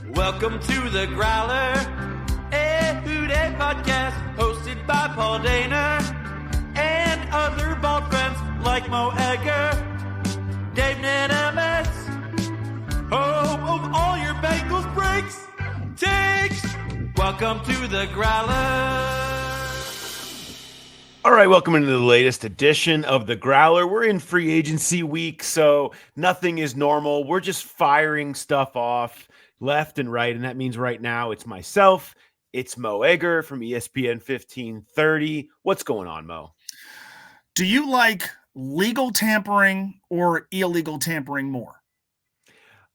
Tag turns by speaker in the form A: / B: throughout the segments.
A: Welcome to the Growler, a Who Dey podcast hosted by Paul Dehner and other bald friends like Mo Egger, Dave Nenemetz, home of all your Bengals breaks, takes. Welcome to the Growler.
B: All right, welcome into the latest edition of the Growler. We're in free agency week, so nothing is normal. We're just firing stuff off left and right, and that means right now it's myself, it's Mo Egger from ESPN 1530. What's going on, Mo?
C: Do you like legal tampering or illegal tampering more?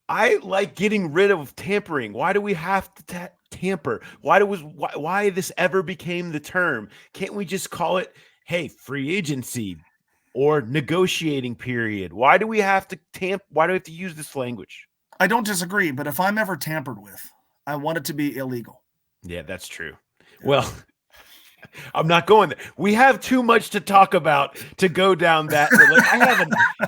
B: I like getting rid of tampering. Why do we have to tamper? Why this ever became the term? Can't we just call it, hey, free agency or negotiating period? Why do we have to Why do we have to use this language?
C: I don't disagree, but if I'm ever tampered with, I want it to be illegal.
B: Yeah, that's true. Well, I'm not going there. We have too much to talk about to go down that.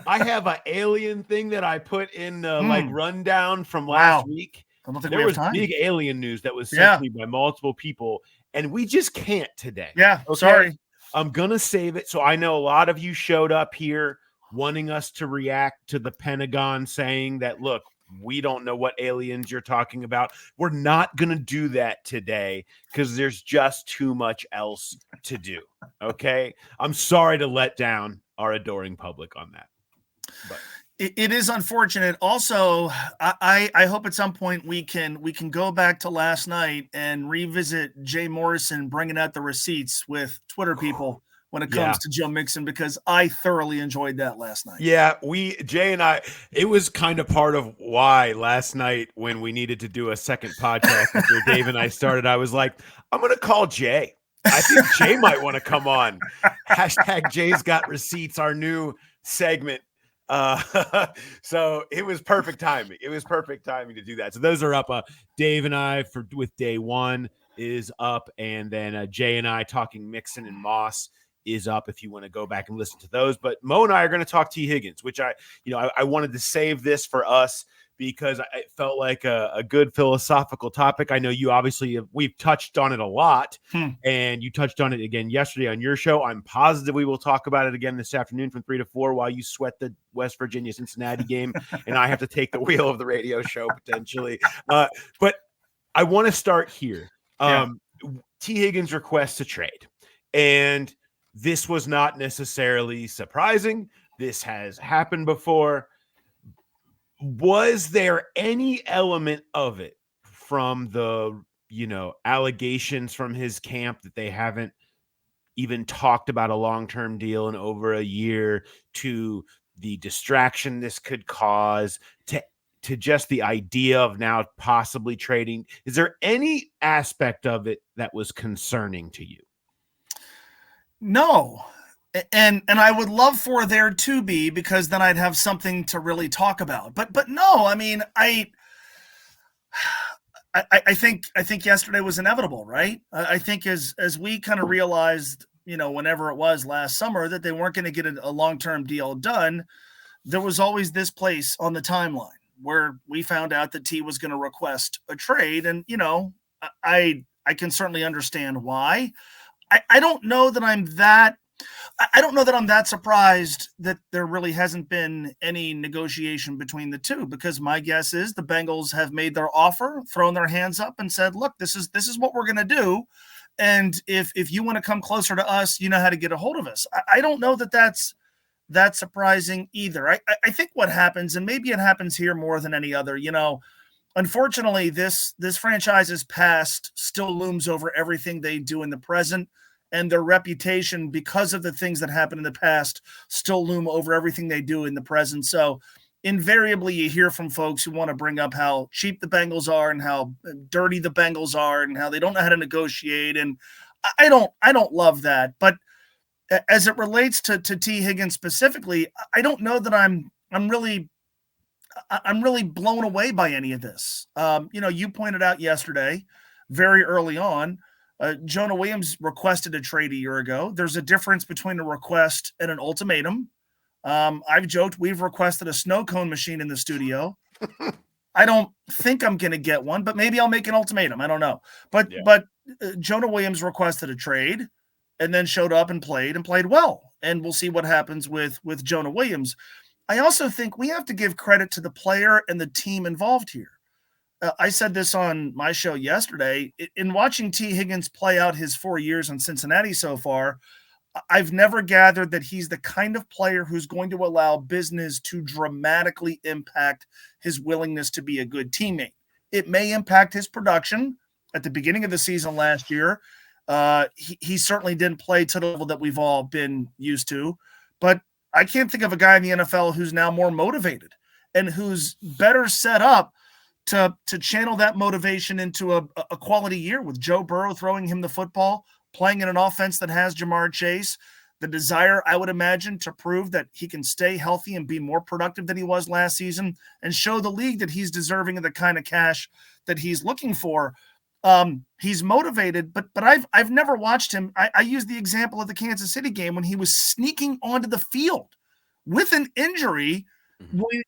B: I have an alien thing that I put in rundown from last week.
C: I don't think
B: there
C: we have
B: was
C: time.
B: Big alien news that was sent to me by multiple people, and we just can't today.
C: Yeah,
B: okay?
C: Sorry.
B: I'm gonna save it. So I know a lot of you showed up here wanting us to react to the Pentagon saying that, look, we don't know what aliens you're talking about. We're not going to do that today because there's just too much else to do. Okay. I'm sorry to let down our adoring public on that. But
C: it is unfortunate. Also, I hope at some point we can go back to last night and revisit Jay Morrison bringing out the receipts with Twitter people when it comes to Joe Mixon, because I thoroughly enjoyed that last night.
B: Yeah, Jay and I, it was kind of part of why last night when we needed to do a second podcast after Dave and I started, I was like, I'm going to call Jay. I think Jay might want to come on. Hashtag Jay's Got Receipts, our new segment. So it was perfect timing. It was perfect timing to do that. So those are up. Dave and I with day one is up. And then Jay and I talking Mixon and Moss is up if you want to go back and listen to those. But Mo and I are going to talk Tee Higgins, which I wanted to save this for us because it felt like a good philosophical topic. I know you obviously we've touched on it a lot, and you touched on it again yesterday on your show. I'm positive we will talk about it again this afternoon from 3 to 4 while you sweat the West Virginia-Cincinnati game, and I have to take the wheel of the radio show potentially. But I want to start here. Tee Higgins requests to trade, and this was not necessarily surprising. This has happened before. Was there any element of it from the, allegations from his camp that they haven't even talked about a long-term deal in over a year, to the distraction this could cause, to just the idea of now possibly trading? Is there any aspect of it that was concerning to you?
C: No. And I would love for there to be, because then I'd have something to really talk about. But no, I mean, I think yesterday was inevitable, right? I think as we kind of realized, whenever it was last summer, that they weren't going to get a long-term deal done, there was always this place on the timeline where we found out that T was going to request a trade. And, I can certainly understand why. I don't know that I'm that surprised that there really hasn't been any negotiation between the two, because my guess is the Bengals have made their offer, thrown their hands up and said, look, this is what we're going to do. And if you want to come closer to us, you know how to get a hold of us. I don't know that that's surprising either. I think what happens, and maybe it happens here more than any other, unfortunately, this franchise's past still looms over everything they do in the present, and their reputation, because of the things that happened in the past, still loom over everything they do in the present. So invariably you hear from folks who want to bring up how cheap the Bengals are and how dirty the Bengals are and how they don't know how to negotiate. And I don't love that. But as it relates to Tee Higgins specifically, I don't know that I'm really blown away by any of this. You pointed out yesterday, very early on, Jonah Williams requested a trade a year ago. There's a difference between a request and an ultimatum. I've joked we've requested a snow cone machine in the studio. I don't think I'm going to get one, but maybe I'll make an ultimatum. I don't know. But Jonah Williams requested a trade and then showed up and played well. And we'll see what happens with Jonah Williams. I also think we have to give credit to the player and the team involved here. I said this on my show yesterday. In watching Tee Higgins play out his 4 years in Cincinnati so far, I've never gathered that he's the kind of player who's going to allow business to dramatically impact his willingness to be a good teammate. It may impact his production. At the beginning of the season last year, he certainly didn't play to the level that we've all been used to. But I can't think of a guy in the NFL who's now more motivated and who's better set up to channel that motivation into a quality year with Joe Burrow throwing him the football, playing in an offense that has Jamar Chase, the desire, I would imagine, to prove that he can stay healthy and be more productive than he was last season and show the league that he's deserving of the kind of cash that he's looking for. He's motivated, but I've never watched him. I use the example of the Kansas City game when he was sneaking onto the field with an injury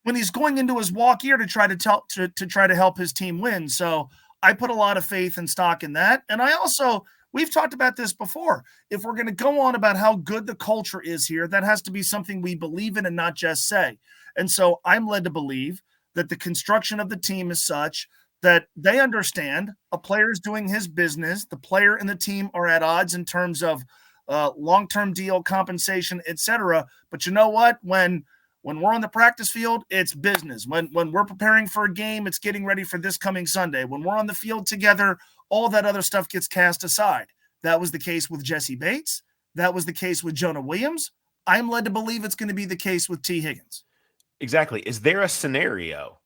C: when he's going into his walk year to try to help his team win. So I put a lot of faith and stock in that. And I also, we've talked about this before. If we're going to go on about how good the culture is here, that has to be something we believe in and not just say. And so I'm led to believe that the construction of the team is such that they understand a player is doing his business. The player and the team are at odds in terms of long-term deal, compensation, etc. But you know what? When we're on the practice field, it's business. When we're preparing for a game, it's getting ready for this coming Sunday. When we're on the field together, all that other stuff gets cast aside. That was the case with Jesse Bates. That was the case with Jonah Williams. I'm led to believe it's going to be the case with Tee Higgins.
B: Exactly. Is there a scenario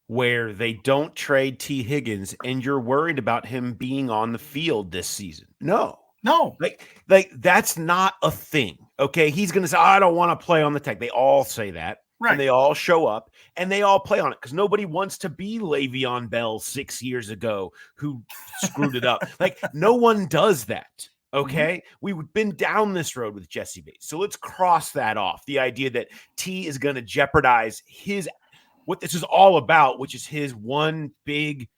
B: where they don't trade Tee Higgins and you're worried about him being on the field this season? No. Like that's not a thing. Okay. He's going to say, I don't want to play on the tech. They all say that. Right. And they all show up and they all play on it because nobody wants to be Le'Veon Bell 6 years ago who screwed it up. Like no one does that. Okay. We've been down this road with Jesse Bates. So let's cross that off. The idea that T is going to jeopardize what this is all about, which is his one big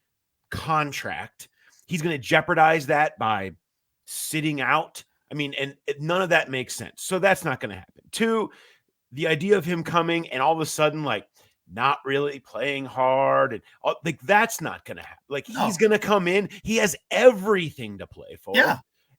B: contract. He's going to jeopardize that by sitting out. I mean, and none of that makes sense. So that's not going to happen. Two, the idea of him coming and all of a sudden, like, not really playing hard and like that's not going to happen. Like he's going to come in. He has everything to play for.
C: Yeah.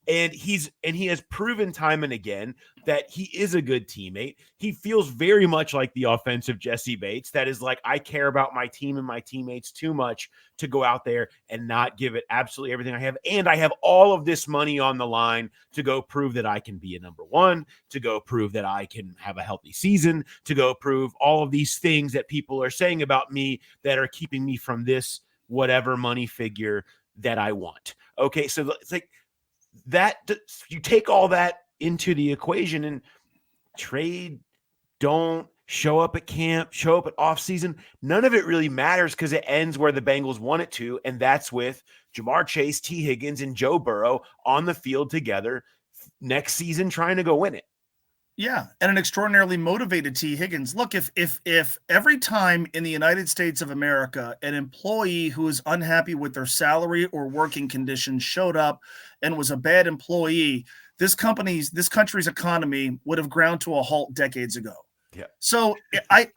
B: And he has proven time and again that he is a good teammate. He feels very much like the offensive Jesse Bates. That is like, I care about my team and my teammates too much to go out there and not give it absolutely everything I have. And I have all of this money on the line to go prove that I can be a number one, to go prove that I can have a healthy season, to go prove all of these things that people are saying about me that are keeping me from this whatever money figure that I want. Okay, so it's like, that you take all that into the equation and trade, don't show up at camp, show up at off season. None of it really matters because it ends where the Bengals want it to. And that's with Jamar Chase, Tee Higgins, and Joe Burrow on the field together next season, trying to go win it.
C: Yeah. And an extraordinarily motivated Tee Higgins. Look, if every time in the United States of America, an employee who is unhappy with their salary or working conditions showed up and was a bad employee, this country's economy would have ground to a halt decades ago.
B: Yeah.
C: So I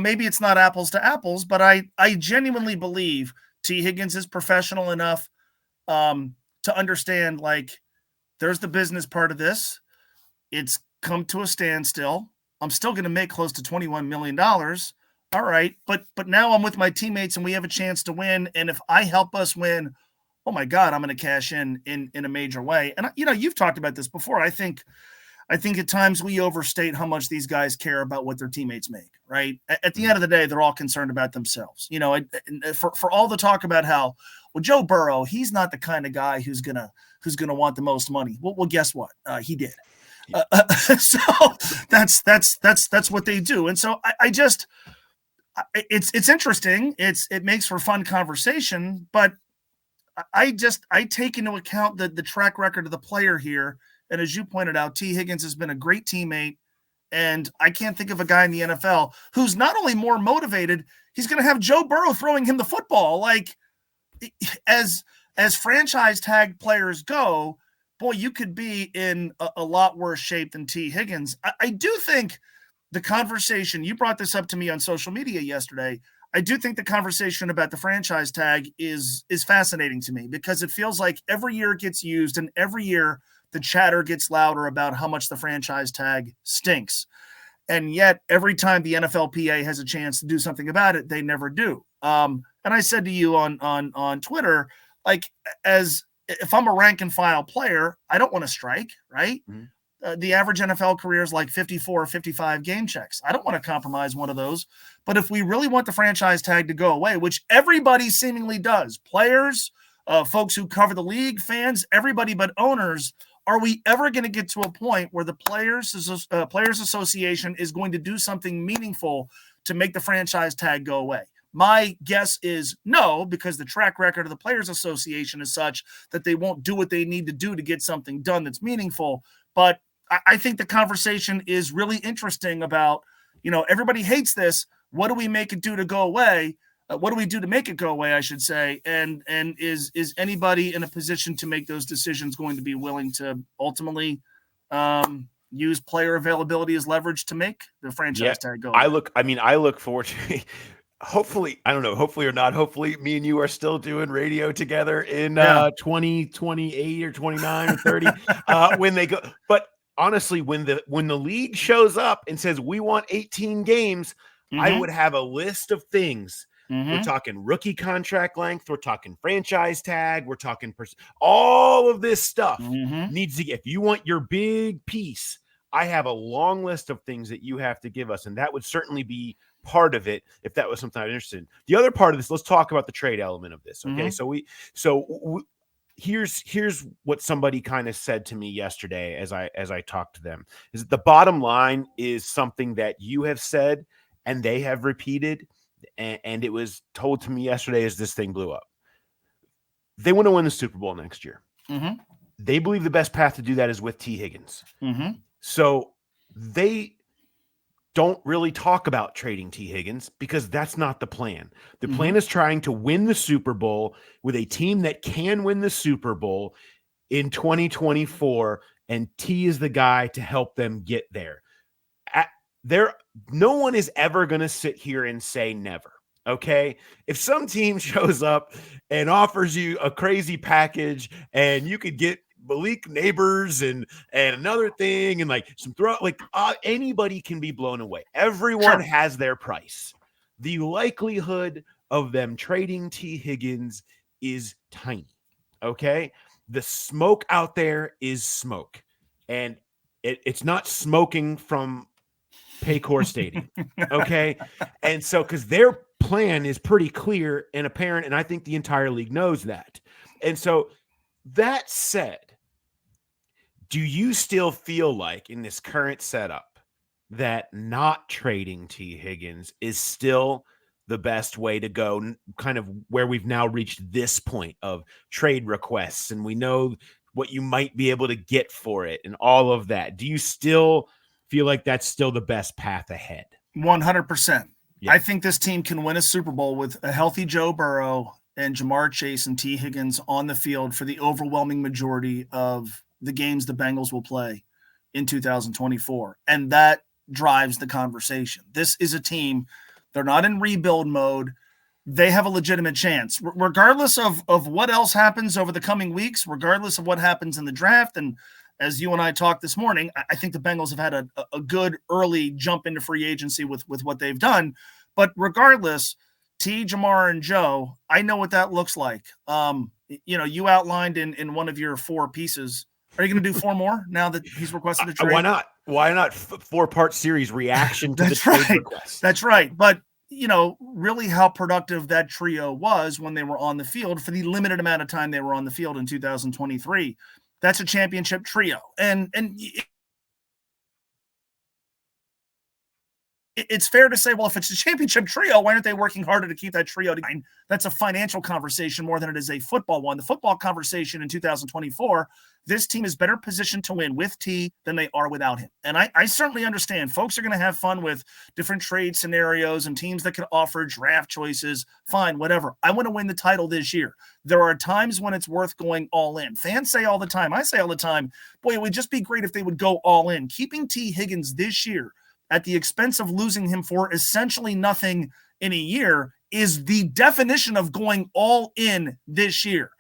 C: maybe it's not apples to apples, but I genuinely believe Tee Higgins is professional enough to understand, like, there's the business part of this. It's come to a standstill. I'm still going to make close to $21 million. All right. But now I'm with my teammates and we have a chance to win. And if I help us win, oh my God, I'm going to cash in a major way. And you've talked about this before. I think at times we overstate how much these guys care about what their teammates make, right? At the end of the day, they're all concerned about themselves. For all the talk about how, well, Joe Burrow, he's not the kind of guy who's going to want the most money. Well, guess what? He did. So that's what they do. And so it's interesting. It makes for fun conversation, but I take into account the track record of the player here. And as you pointed out, Tee Higgins has been a great teammate And I can't think of a guy in the NFL who's not only more motivated, he's going to have Joe Burrow throwing him the football. Like, as franchise tag players go, boy, you could be in a lot worse shape than Tee Higgins. I do think the conversation, you brought this up to me on social media yesterday, I do think the conversation about the franchise tag is fascinating to me, because it feels like every year it gets used, and every year the chatter gets louder about how much the franchise tag stinks. And yet every time the NFLPA has a chance to do something about it, they never do. And I said to you on Twitter, like, if I'm a rank and file player, I don't want to strike, right? Mm-hmm. The average NFL career is like 54 or 55 game checks. I don't want to compromise one of those. But if we really want the franchise tag to go away, which everybody seemingly does, players, folks who cover the league, fans, everybody but owners, are we ever going to get to a point where the Players Association is going to do something meaningful to make the franchise tag go away? My guess is no, because the track record of the Players Association is such that they won't do what they need to do to get something done that's meaningful. But I think the conversation is really interesting about, everybody hates this. What do we make it do to go away? What do we do to make it go away, I should say? And is anybody in a position to make those decisions going to be willing to ultimately use player availability as leverage to make the franchise tag go away?
B: I look forward to hopefully, I don't know, hopefully or not, hopefully me and you are still doing radio together in 2028 or 29 or 30 when they go. But honestly, when the league shows up and says we want 18 games, I would have a list of things. We're talking rookie contract length. We're talking franchise tag. We're talking all of this stuff needs to get. If you want your big piece, I have a long list of things that you have to give us, and that would certainly be part of it if that was something I'm interested in. The other part of this, let's talk about the trade element of this. Okay, here's what somebody kind of said to me yesterday as I talked to them, is that the bottom line is something that you have said and they have repeated, and it was told to me yesterday as this thing blew up. They want to win the Super Bowl next year. They believe the best path to do that is with Tee Higgins. So they don't really talk about trading Tee Higgins because that's not the plan. The plan is trying to win the Super Bowl with a team that can win the Super Bowl in 2024, and T is the guy to help them get there. No one is ever going to sit here and say never. Okay. If some team shows up and offers you a crazy package and you could get Malik Neighbors and another thing and like some anybody can be blown away. Everyone has their price. The likelihood of them trading Tee Higgins is tiny. Okay. The smoke out there is smoke, and it's not smoking from Paycor Stadium. Okay. And so, because their plan is pretty clear and apparent, and I think the entire league knows that. And so, that said, do you still feel like in this current setup that not trading Tee Higgins is still the best way to go, kind of where we've now reached this point of trade requests and we know what you might be able to get for it and all of that? Do you still feel like that's still the best path ahead?
C: 100%. Yeah. I think this team can win a Super Bowl with a healthy Joe Burrow and Jamar Chase and Tee Higgins on the field for the overwhelming majority of the games the Bengals will play in 2024. And that drives the conversation. This is a team, they're not in rebuild mode. They have a legitimate chance, regardless of what else happens over the coming weeks, regardless of what happens in the draft. And as you and I talked this morning, I think the Bengals have had a good early jump into free agency with what they've done. But regardless, T, Jamar, and Joe, I know what that looks like. You outlined in one of your 4 pieces. Are you going to do 4 more now that he's requested a trade?
B: Why not? Why not 4-part series reaction to the trade request?
C: That's right. But, really how productive that trio was when they were on the field for the limited amount of time they were on the field in 2023. That's a championship trio. And it's fair to say, well, if it's a championship trio, why aren't they working harder to keep that trio together? That's a financial conversation more than it is a football one. The football conversation in 2024, this team is better positioned to win with T than they are without him. And I certainly understand folks are going to have fun with different trade scenarios and teams that can offer draft choices. Fine, whatever. I want to win the title this year. There are times when it's worth going all in. Fans say all the time, I say all the time, boy, it would just be great if they would go all in. Keeping Tee Higgins this year at the expense of losing him for essentially nothing in a year is the definition of going all in this year.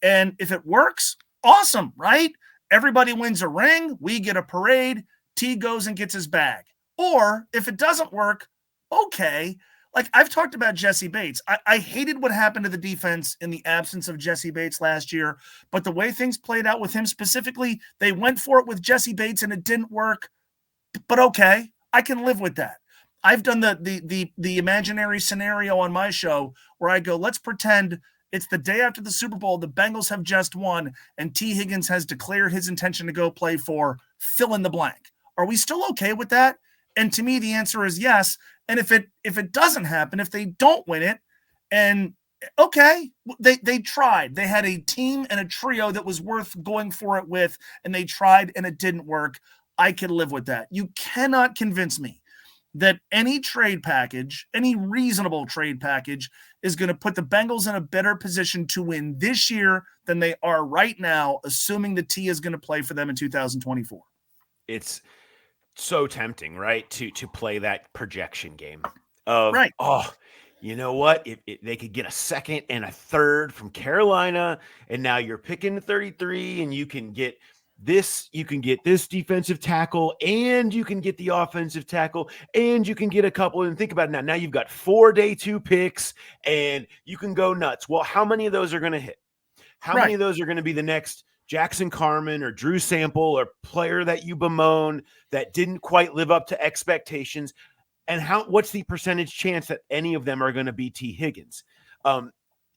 C: And if it works, awesome, right? Everybody wins a ring. We get a parade. T goes and gets his bag. Or if it doesn't work, okay. Like I've talked about Jesse Bates. I hated what happened to the defense in the absence of Jesse Bates last year, but the way things played out with him specifically, they went for it with Jesse Bates and it didn't work. But okay, I can live with that. I've done the imaginary scenario on my show where I go, let's pretend it's the day after the Super Bowl, the Bengals have just won, and Tee Higgins has declared his intention to go play for fill in the blank. Are we still okay with that? And to me, the answer is yes. And if it doesn't happen, if they don't win it, and okay, they tried. They had a team and a trio that was worth going for it with, and they tried and it didn't work. I can live with that. You cannot convince me that any trade package, any reasonable trade package, is going to put the Bengals in a better position to win this year than they are right now, assuming the T is going to play for them in 2024.
B: It's so tempting, right, to play that projection game of,
C: right.
B: Oh, you know what? If they could get a second and a third from Carolina, and now you're picking 33, and you can get this defensive tackle, and you can get the offensive tackle, and you can get a couple. And think about it now you've got 4 day 2 picks, and you can go nuts. Well, how many of those are going to hit? How many of those are going to be the next Jackson Carman or Drew Sample or player that you bemoan that didn't quite live up to expectations? And what's the percentage chance that any of them are going to be Tee Higgins?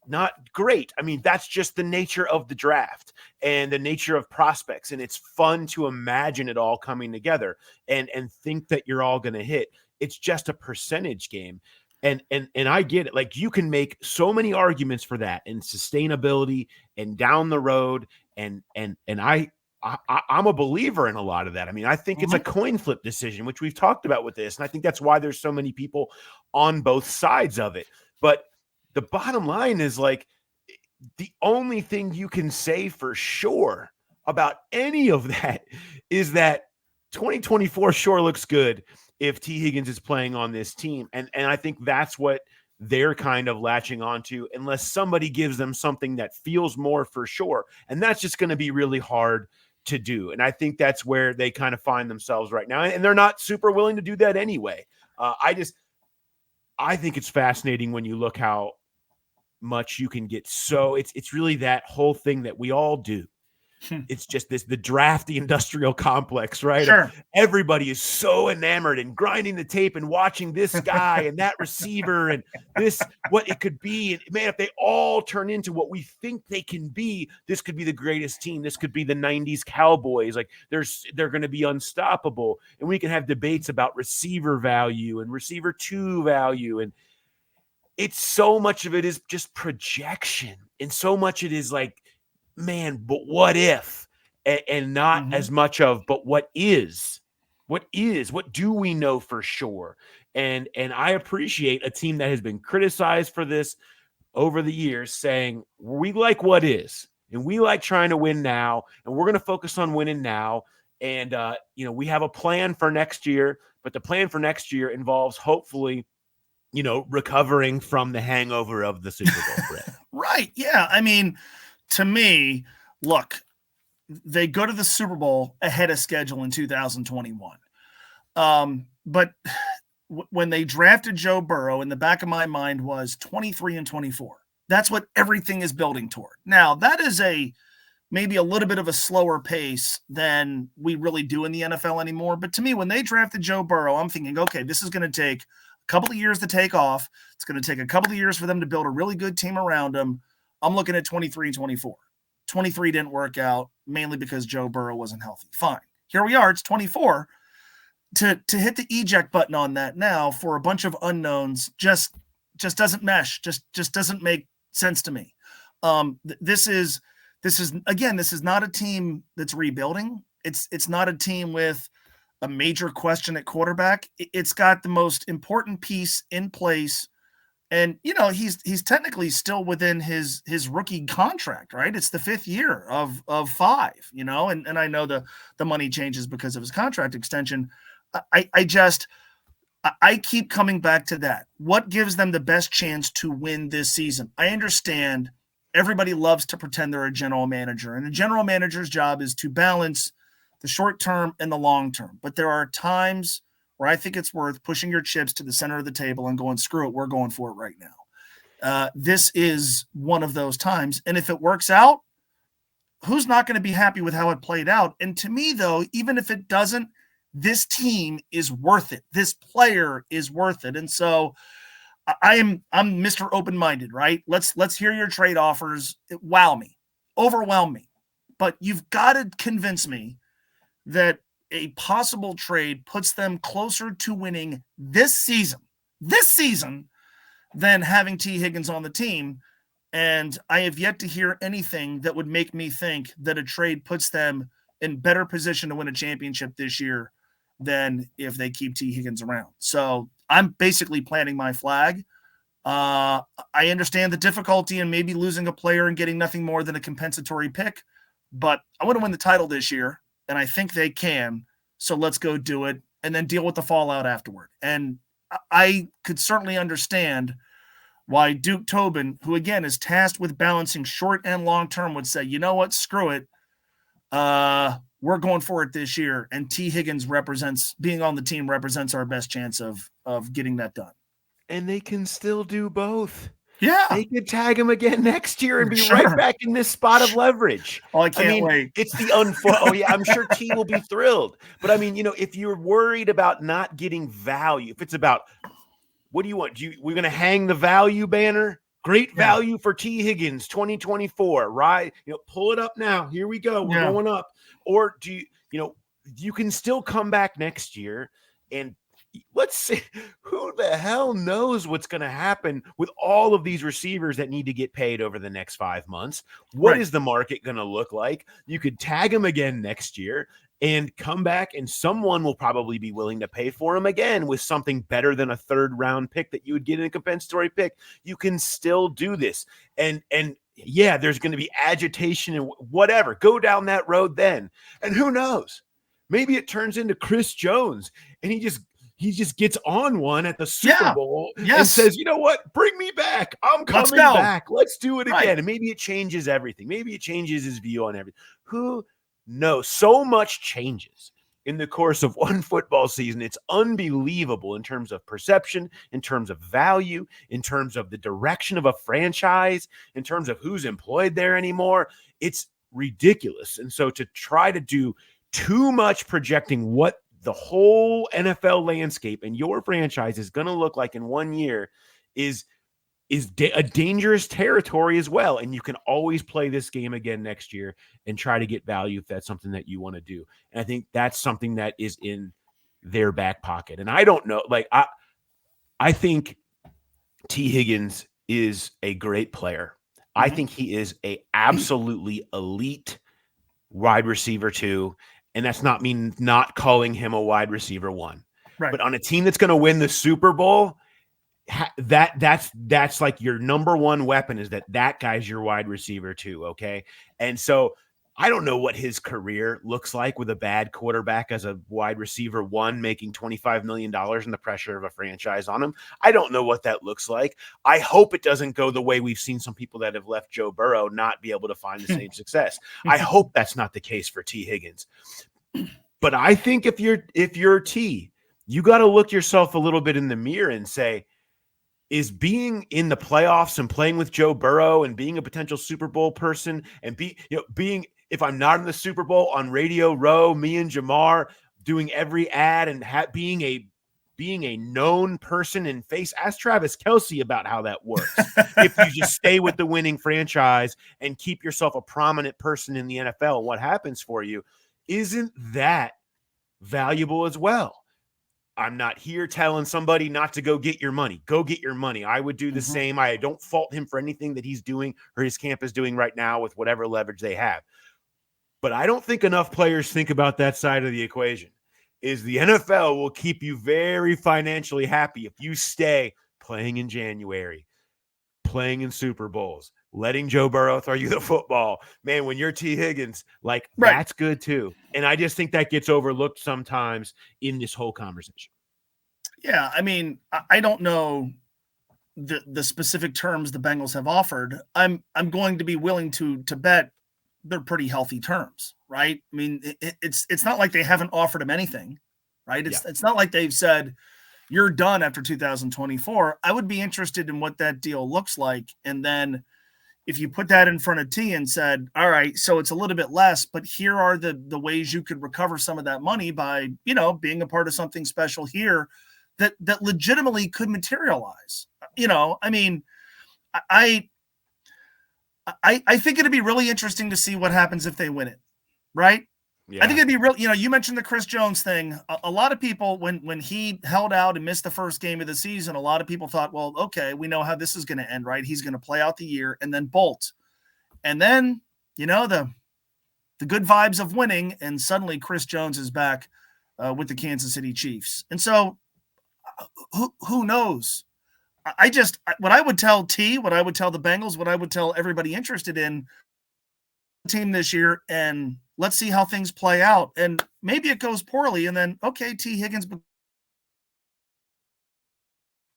B: Not great. I mean, that's just the nature of the draft and the nature of prospects. And it's fun to imagine it all coming together and think that you're all going to hit. It's just a percentage game. And I get it. Like, you can make so many arguments for that and sustainability and down the road. And I'm a believer in a lot of that. I mean, I think it's a coin flip decision, which we've talked about with this. And I think that's why there's so many people on both sides of it. But the bottom line is, like, the only thing you can say for sure about any of that is that 2024 sure looks good if Tee Higgins is playing on this team. And I think that's what they're kind of latching onto, unless somebody gives them something that feels more for sure. And that's just going to be really hard to do. And I think that's where they kind of find themselves right now. And they're not super willing to do that anyway. I think it's fascinating when you look how much you can get. So it's really that whole thing that we all do. It's just the drafty industrial complex, right?
C: Sure.
B: Everybody is so enamored and grinding the tape and watching this guy and that receiver and this, what it could be. And man, if they all turn into what we think they can be, this could be the greatest team. This could be the 90s Cowboys. Like, they're going to be unstoppable. And we can have debates about receiver value and receiver 2 value. And it's so much of it is just projection. And so much it is like, man, but what if? And not as much of, but what is? What do we know for sure? And I appreciate a team that has been criticized for this over the years, saying we like what is, and we like trying to win now, and we're going to focus on winning now. And we have a plan for next year, but the plan for next year involves hopefully, recovering from the hangover of the Super Bowl.
C: Right. Yeah. I mean, to me, look, they go to the Super Bowl ahead of schedule in 2021. But when they drafted Joe Burrow, in the back of my mind was 23 and 24. That's what everything is building toward. Now, that is maybe a little bit of a slower pace than we really do in the NFL anymore. But to me, when they drafted Joe Burrow, I'm thinking, okay, this is going to take a couple of years to take off. It's going to take a couple of years for them to build a really good team around them. I'm looking at 23 and 24. 23 didn't work out, mainly because Joe Burrow wasn't healthy. Fine. Here we are. It's 24. to hit the eject button on that now for a bunch of unknowns just doesn't mesh. Just doesn't make sense to me. This is not a team that's rebuilding. It's not a team with a major question at quarterback. It's got the most important piece in place. And, he's technically still within his rookie contract, right? It's the 5th year of 5, and I know the money changes because of his contract extension. I keep coming back to that. What gives them the best chance to win this season? I understand everybody loves to pretend they're a general manager, and a general manager's job is to balance the short term and the long term. But there are times where I think it's worth pushing your chips to the center of the table and going, screw it, we're going for it right now. This is one of those times. And if it works out, who's not going to be happy with how it played out? And to me, though, even if it doesn't, this team is worth it. This player is worth it. And so I'm Mr. Open-minded, right? Let's hear your trade offers. Wow me, overwhelm me. But you've got to convince me that a possible trade puts them closer to winning this season than having Tee Higgins on the team. And I have yet to hear anything that would make me think that a trade puts them in better position to win a championship this year than if they keep Tee Higgins around. So I'm basically planting my flag. I understand the difficulty in maybe losing a player and getting nothing more than a compensatory pick, but I want to win the title this year, and I think they can. So let's go do it and then deal with the fallout afterward. And I could certainly understand why Duke Tobin, who again is tasked with balancing short and long term, would say, you know what, screw it. We're going for it this year. And Tee Higgins being on the team represents our best chance of getting that done.
B: And they can still do both.
C: Yeah.
B: They could tag him again next year and be right back in this spot of leverage.
C: Oh, I can't wait.
B: It's the oh yeah, I'm sure T will be thrilled. But I mean, if you're worried about not getting value, if it's about what do you want? We're going to hang the value banner? Great value for Tee Higgins 2024, right? Pull it up now. Here we go. We're going up. Or do you can still come back next year and let's see, who the hell knows what's going to happen with all of these receivers that need to get paid over the next 5 months. What is the market going to look like? You could tag him again next year and come back, and someone will probably be willing to pay for him again with something better than a 3rd round pick that you would get in a compensatory pick. You can still do this. And yeah, there's going to be agitation and whatever. Go down that road then. And who knows? Maybe it turns into Chris Jones and he just gets on one at the Super Bowl and says, you know what? Bring me back. I'm coming back. Let's do it again. And maybe it changes everything. Maybe it changes his view on everything. Who knows? So much changes in the course of one football season. It's unbelievable in terms of perception, in terms of value, in terms of the direction of a franchise, in terms of who's employed there anymore. It's ridiculous. And so to try to do too much projecting what the whole NFL landscape and your franchise is going to look like in 1 year is a dangerous territory as well. And you can always play this game again next year and try to get value if that's something that you want to do. And I think that's something that is in their back pocket. And I don't know, I think Tee Higgins is a great player. Mm-hmm. I think he is a absolutely elite wide receiver too. And that's not mean not calling him a wide receiver 1. Right. But on a team that's going to win the Super Bowl, that's like your number 1 weapon is that guy's your wide receiver too. Okay. And so I don't know what his career looks like with a bad quarterback as a wide receiver 1 making $25 million and the pressure of a franchise on him. I don't know what that looks like. I hope it doesn't go the way we've seen some people that have left Joe Burrow not be able to find the same success. I hope that's not the case for Tee Higgins. But I think if you're T, you got to look yourself a little bit in the mirror and say, is being in the playoffs and playing with Joe Burrow and being a potential Super Bowl person and being, if I'm not in the Super Bowl on Radio Row, me and Jamar doing every ad and being a known person and face, ask Travis Kelce about how that works. If you just stay with the winning franchise and keep yourself a prominent person in the NFL, what happens for you? Isn't that valuable as well? I'm not here telling somebody not to go get your money. Go get your money. I would do the same. I don't fault him for anything that he's doing or his camp is doing right now with whatever leverage they have. But I don't think enough players think about that side of the equation. Is the NFL will keep you very financially happy if you stay playing in January, playing in Super Bowls, letting Joe Burrow throw you the football. Man, when you're Tee Higgins, like that's good too. And I just think that gets overlooked sometimes in this whole conversation.
C: Yeah, I mean, I don't know the specific terms the Bengals have offered. I'm going to be willing to bet they're pretty healthy terms, right? I mean, it's not like they haven't offered him anything, right? It's not like they've said you're done after 2024. I would be interested in what that deal looks like, and then if you put that in front of T and said, all right, so it's a little bit less, but here are the ways you could recover some of that money by, being a part of something special here that legitimately could materialize. I mean, I think it'd be really interesting to see what happens if they win it, right? Yeah. I think it'd be real. You mentioned the Chris Jones thing. A lot of people, when he held out and missed the first game of the season, a lot of people thought, well, okay, we know how this is going to end, right? He's going to play out the year and then bolt. And then, the good vibes of winning, and suddenly Chris Jones is back with the Kansas City Chiefs. And so who knows? What I would tell T, what I would tell the Bengals, what I would tell everybody interested in the team this year, and let's see how things play out. And maybe it goes poorly, and then, okay, Tee Higgins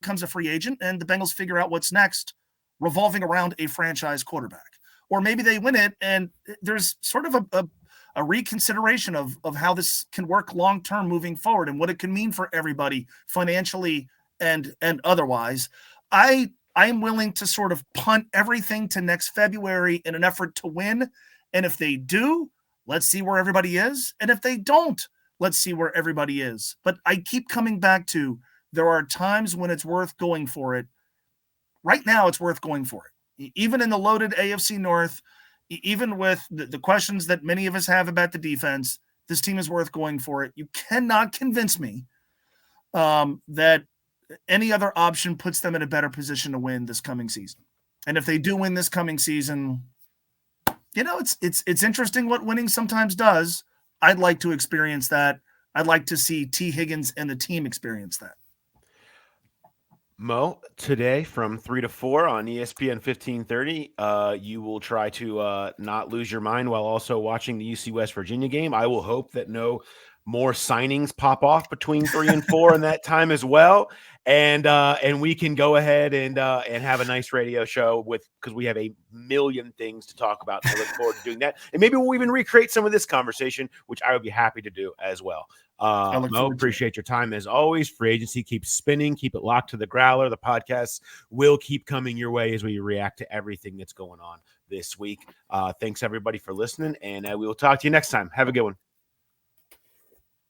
C: becomes a free agent, and the Bengals figure out what's next, revolving around a franchise quarterback. Or maybe they win it, and there's sort of a reconsideration of how this can work long-term moving forward and what it can mean for everybody financially and otherwise. I'm willing to sort of punt everything to next February in an effort to win. And if they do, let's see where everybody is. And if they don't, let's see where everybody is. But I keep coming back to, there are times when it's worth going for it. Right now, it's worth going for it. Even in the loaded AFC North, even with the questions that many of us have about the defense, this team is worth going for it. You cannot convince me that any other option puts them in a better position to win this coming season. And if they do win this coming season, it's interesting what winning sometimes does. I'd like to experience that. I'd like to see Tee Higgins and the team experience that.
B: Mo, today from 3 to 4 on ESPN 1530, you will try to not lose your mind while also watching the UC West Virginia game. I will hope that no more signings pop off between 3 and 4 in that time as well. And we can go ahead and have a nice radio show because we have a million things to talk about. So I look forward to doing that. And maybe we'll even recreate some of this conversation, which I would be happy to do as well. Mo, appreciate your time as always. Free agency keeps spinning. Keep it locked to the growler. The podcasts will keep coming your way as we react to everything that's going on this week. Thanks everybody for listening, and we will talk to you next time. Have a good one.